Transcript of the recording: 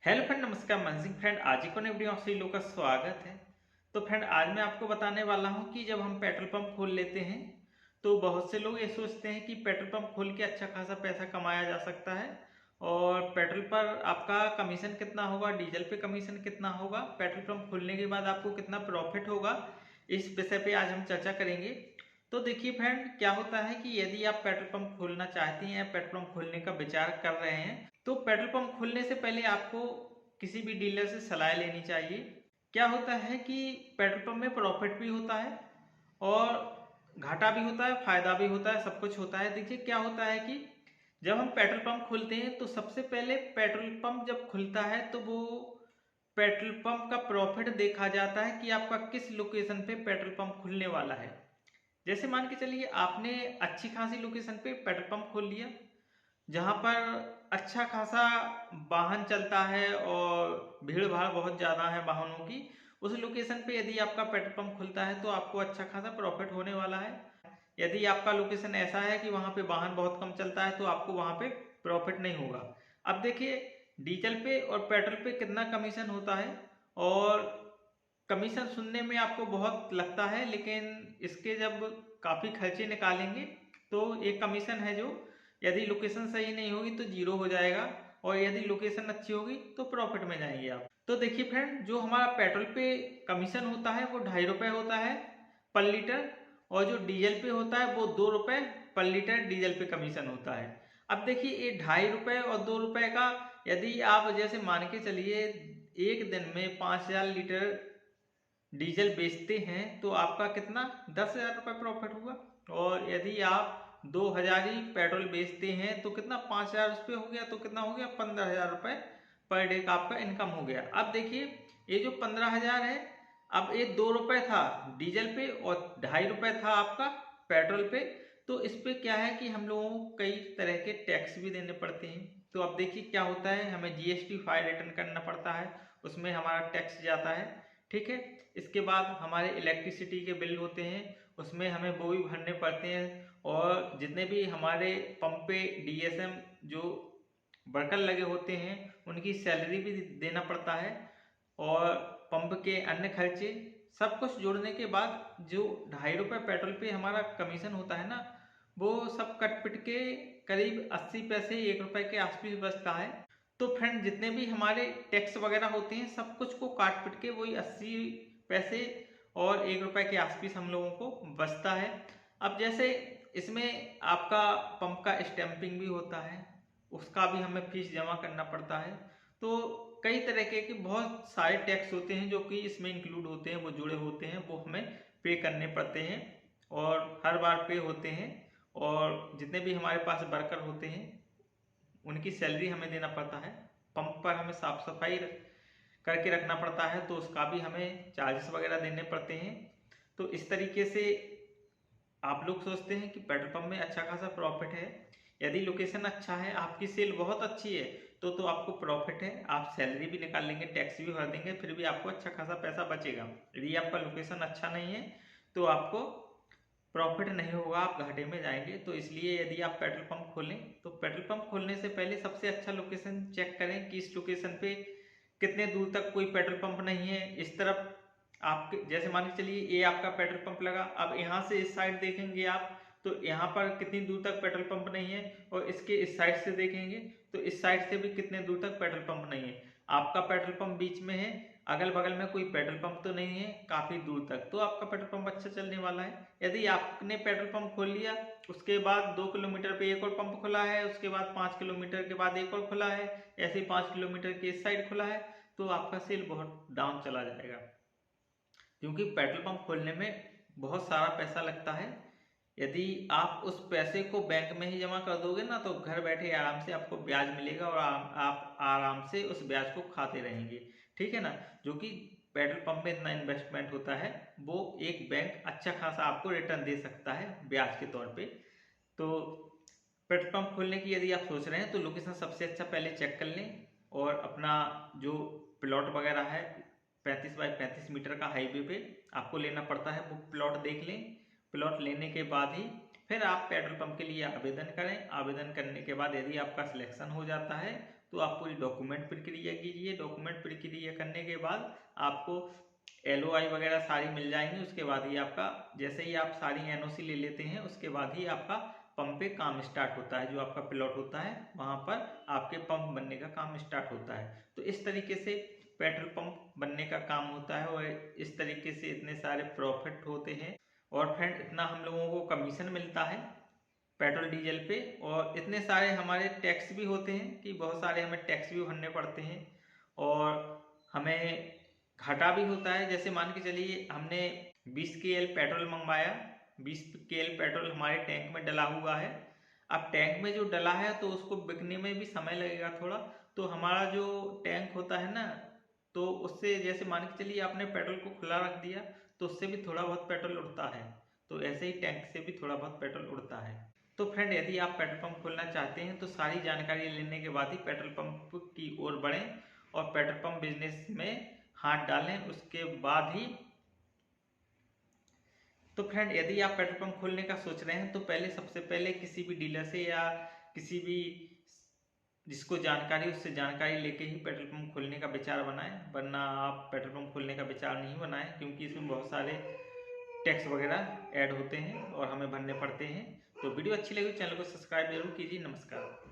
Hello friend, नमस्कार। मैं Singh friend, आज ही को नई वीडियो आपसे लोगों का स्वागत है। तो फ्रेंड, आज मैं आपको बताने वाला हूं कि जब हम पेट्रोल पंप खोल लेते हैं तो बहुत से लोग ये सोचते हैं कि पेट्रोल पंप खोल के अच्छा खासा पैसा कमाया जा सकता है। और पेट्रोल पर आपका कमीशन कितना होगा, डीजल पे कमीशन कितना होगा, पेट्रोल पंप खोलने के बाद आपको कितना प्रॉफिट होगा, इस विषय पे आज हम चर्चा करेंगे। तो देखिए फ्रेंड, क्या होता है कि यदि आप पेट्रोल पंप खोलना चाहते हैं या पेट्रोल पंप खोलने का विचार कर रहे हैं तो पेट्रोल पंप खोलने से पहले आपको किसी भी डीलर से सलाह लेनी चाहिए। क्या होता है कि पेट्रोल पंप में प्रॉफिट भी होता है और घाटा भी होता है, फायदा भी होता है, सब कुछ होता है। देखिए क्या होता है कि जब हम पेट्रोल पंप खोलते हैं तो सबसे पहले पेट्रोल पंप जब खुलता है तो वो पेट्रोल पंप का प्रॉफिट देखा जाता है कि आपका किस लोकेशन पे पेट्रोल पंप खुलने वाला है। जैसे मान के चलिए आपने अच्छी खासी लोकेशन पे पेट्रोल पंप खोल लिया जहाँ पर अच्छा खासा वाहन चलता है और भीड़ भाड़ बहुत ज़्यादा है वाहनों की। उस लोकेशन पे यदि आपका पेट्रोल पंप खुलता है तो आपको अच्छा खासा प्रॉफिट होने वाला है। यदि आपका लोकेशन ऐसा है कि वहाँ पे वाहन बहुत कम चलता है तो आपको वहाँ पे प्रॉफिट नहीं होगा। अब देखिए, डीजल पे और पेट्रोल पे कितना कमीशन होता है। और कमीशन सुनने में आपको बहुत लगता है, लेकिन इसके जब काफ़ी खर्चे निकालेंगे तो एक कमीशन है जो यदि लोकेशन सही नहीं होगी तो जीरो हो जाएगा, और यदि लोकेशन अच्छी होगी तो प्रॉफिट में जाएंगे आप। तो देखिए फ्रेंड, जो हमारा पेट्रोल पे कमीशन होता है वो ₹2.5 होता है पर लीटर, और जो डीजल पे होता है वो ₹2 पर लीटर डीजल पे कमीशन होता है। अब देखिए, ये ₹2.5 और ₹2 का यदि आप जैसे मान के चलिए एक दिन में 5,000 लीटर डीजल बेचते हैं तो आपका कितना ₹10,000 प्रॉफिट हुआ। और यदि आप 2,000 ही पेट्रोल बेचते हैं तो कितना 5,000 उस पर हो गया, तो कितना हो गया ₹15,000 पर डे का आपका इनकम हो गया। अब देखिए, ये जो 15,000 है, अब ये ₹2 था डीजल पे और ₹2.5 था आपका पेट्रोल पे। तो इस पे क्या है कि हम लोगों को कई तरह के टैक्स भी देने पड़ते हैं। तो अब देखिए क्या होता है, हमें जीएसटी फाइल रिटर्न करना पड़ता है, उसमें हमारा टैक्स जाता है। ठीक है। इसके बाद हमारे इलेक्ट्रिसिटी के बिल होते हैं, उसमें हमें वो भी भरने पड़ते हैं। और जितने भी हमारे पंप पे डीएसएम जो वर्कर लगे होते हैं उनकी सैलरी भी देना पड़ता है। और पंप के अन्य खर्चे सब कुछ जोड़ने के बाद जो ₹2.5 पेट्रोल पे हमारा कमीशन होता है ना, वो सब कट पिट के करीब 80 पैसे ₹1 के आसपास बचता है। तो फ्रेंड, जितने भी हमारे टैक्स वगैरह होते हैं सब कुछ को काट पिट के वही 80 पैसे और ₹1 के आसपास हम लोगों को बचता है। अब जैसे इसमें आपका पंप का स्टैंपिंग भी होता है, उसका भी हमें फीस जमा करना पड़ता है। तो कई तरह के बहुत सारे टैक्स होते हैं जो कि इसमें इंक्लूड होते हैं, वो जुड़े होते हैं, वो हमें पे करने पड़ते हैं और हर बार पे होते हैं। और जितने भी हमारे पास वर्कर होते हैं उनकी सैलरी हमें देना पड़ता है। पंप पर हमें साफ सफाई करके रखना पड़ता है तो उसका भी हमें चार्जेस वगैरह देने पड़ते हैं। तो इस तरीके से आप लोग सोचते हैं कि पेट्रोल पंप में अच्छा खासा प्रॉफिट है। यदि लोकेशन अच्छा है, आपकी सेल बहुत अच्छी है तो आपको प्रॉफिट है, आप सैलरी भी निकाल लेंगे, टैक्स भी भर देंगे, फिर भी आपको अच्छा खासा पैसा बचेगा। यदि आपका लोकेशन अच्छा नहीं है तो आपको प्रॉफिट नहीं होगा, आप घाटे में जाएंगे। तो इसलिए यदि आप पेट्रोल पंप खोलें तो पेट्रोल पंप खोलने से पहले सबसे अच्छा लोकेशन चेक करें कि इस लोकेशन पे कितने दूर तक कोई पेट्रोल पंप नहीं है। इस तरफ आपके जैसे मान के चलिए ये आपका पेट्रोल पंप लगा, अब यहाँ से इस साइड देखेंगे आप तो यहाँ पर कितनी दूर तक पेट्रोल पंप नहीं है, और इसके इस साइड से देखेंगे तो इस साइड से भी कितने दूर तक पेट्रोल पंप नहीं है। आपका पेट्रोल पंप बीच में है, अगल बगल में कोई पेट्रोल पंप तो नहीं है काफी दूर तक, तो आपका पेट्रोल पंप अच्छा चलने वाला है। यदि आपने पेट्रोल पंप खोल लिया, उसके बाद 2 किलोमीटर पे एक और पंप खुला है, उसके बाद 5 किलोमीटर के बाद एक और खुला है, ऐसे 5 किलोमीटर के इस साइड खुला है, तो आपका सेल बहुत डाउन चला जाएगा। क्योंकि पेट्रोल पंप खोलने में बहुत सारा पैसा लगता है। यदि आप उस पैसे को बैंक में ही जमा कर दोगे ना तो घर बैठे आराम से आपको ब्याज मिलेगा और आप आराम से उस ब्याज को खाते रहेंगे। ठीक है ना। जो कि पेट्रोल पंप में इतना इन्वेस्टमेंट होता है, वो एक बैंक अच्छा खासा आपको रिटर्न दे सकता है ब्याज के तौर पे। तो पेट्रोल पंप खोलने की यदि आप सोच रहे हैं तो लोकेशन सबसे अच्छा पहले चेक कर लें, और अपना जो प्लॉट वगैरह है 35 बाई 35 मीटर का हाईवे पे आपको लेना पड़ता है, वो प्लॉट देख लें। प्लॉट लेने के बाद ही फिर आप पेट्रोल पंप के लिए आवेदन करें। आवेदन करने के बाद यदि आपका सिलेक्शन हो जाता है तो आप पूरी डॉक्यूमेंट प्रक्रिया कीजिए। डॉक्यूमेंट प्रक्रिया करने के बाद आपको LOI वगैरह सारी मिल जाएंगी। उसके बाद ही आपका, जैसे ही आप सारी NOC ले लेते हैं उसके बाद ही आपका पंप पे काम स्टार्ट होता है। जो आपका प्लॉट होता है वहाँ पर आपके पंप बनने का काम स्टार्ट होता है। तो इस तरीके से पेट्रोल पंप बनने का काम होता है और इस तरीके से इतने सारे प्रॉफिट होते हैं। और फ्रेंड इतना हम लोगों को कमीशन मिलता है पेट्रोल डीजल पे, और इतने सारे हमारे टैक्स भी होते हैं कि बहुत सारे हमें टैक्स भी भरने पड़ते हैं और हमें घाटा भी होता है। जैसे मान के चलिए हमने 20 KL पेट्रोल मंगवाया, 20 KL पेट्रोल हमारे टैंक में डला हुआ है। अब टैंक में जो डला है तो उसको बिकने में भी समय लगेगा थोड़ा। तो हमारा जो टैंक होता है ना, तो उससे जैसे मान के चलिए आपने पेट्रोल को खुला रख दिया तो उससे भी थोड़ा बहुत पेट्रोल उड़ता है। तो ऐसे ही टैंक से भी थोड़ा बहुत पेट्रोल उड़ता है। तो फ्रेंड यदि आप पेट्रोल पंप खोलना चाहते हैं तो सारी जानकारी लेने के बाद ही पेट्रोल पंप की ओर बढ़ें और पेट्रोल पंप बिजनेस में हाथ डालें। उसके बाद ही तो फ्रेंड यदि आप पेट्रोल पंप खोलने का सोच रहे हैं तो पहले सबसे पहले किसी भी डीलर से या किसी भी जिसको जानकारी उससे जानकारी लेके ही पेट्रोल पंप खोलने का विचार बनाएं, वरना आप पेट्रोल पंप खोलने का विचार नहीं बनाएं, क्योंकि इसमें बहुत सारे टैक्स वगैरह ऐड होते हैं और हमें भरने पड़ते हैं। तो वीडियो अच्छी लगी चैनल को सब्सक्राइब जरूर कीजिए। नमस्कार।